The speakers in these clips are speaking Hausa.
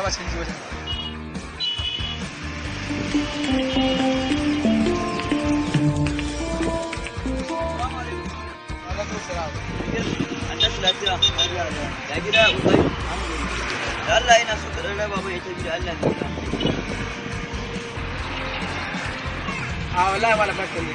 ma canji wajen. Ya gida ya kokari. Da Allah ina so ka raba mai ita gida Allah ne. A wallahi ba la barka ne.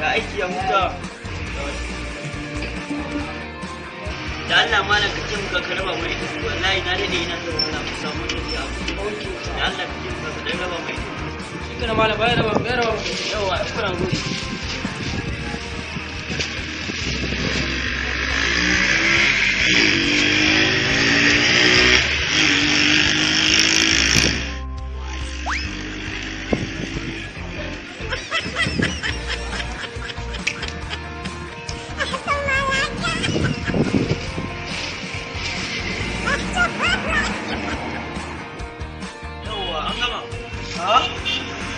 Ya aiki ya huta. Da Allah malam ka ce muka ka raba mai wallahi na dade ina so wala ku samu ne ya da Allah ka ce muka ka dan raba mai Shi kana malam bai raba yawa kuran gode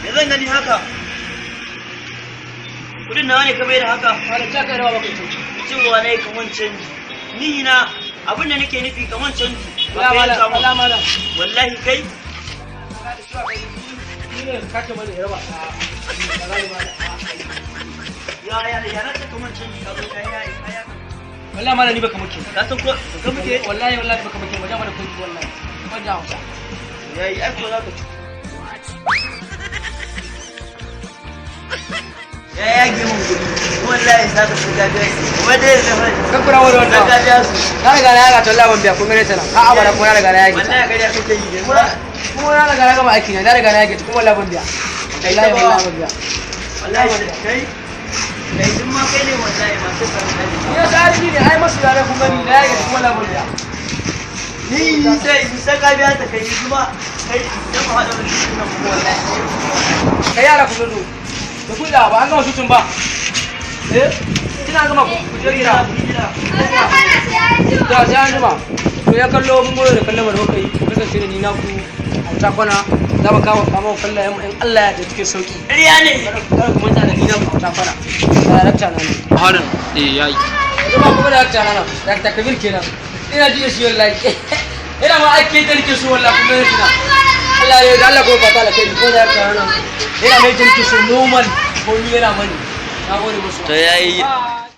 me zan gani haka kudin nawa ne ka bai da haka Malam ta kai rawa baka ce. cewa ne kaman canji ni na abin da nake nufi kaman canji Wala malam. wallahi kai Ni ne ka ce mana ya raba. ya na ta kaman canji ka zo kai yayi kaya Wallahi malam ni baka muke. ka san ko ka muke Wallahi baka muke wajen mana kun wallahi. Ban da hausa. yayi ai ko za ka ci ya yage mun gudu wallahi za ka fita da wanda ya zama Ka kura wani wannan. ka ja su Na riga na yaga talla ban biya kun gane tana. A'a bara kuma na riga na yage. wallahi ga ya kake yi Kuma na riga na gama aiki na riga na yage kuma wallahi ban biya. Wallahi ban biya. wallahi kai kai duk ma kai ne wallahi ma sai ka Ya tsari ne ai masu yare kun gani na yage kuma wallahi ban biya. ni sai ka biya ta kai kuma kai da mu hada da shi nan kuma wallahi Kai yara ku zo. Da ku da ba an gama shutun ba. Ina gama ku je gida. Da sai an jima. To ya kallo mun goyo da kallon da muka yi ku kasance da ni na ku a wata kwana za mu kama kallon in Allah ya da cikin sauki. ƙarya ne Kada ku manta da ni na ku a wata kwana. Da rakta na ne. Harin yayi. Yanzu ba kuma da rakta na nan. Rakta Kabir kenan. Ina ji da shi wallahi. Ina ma ake da nake so wallahi kuma ne kina. Allah ya da Allah ko ba ta la kai ko da rakta na nan. Ina mai jinki so normal ko ni yana mani. Na gode musu. to yayi Bye.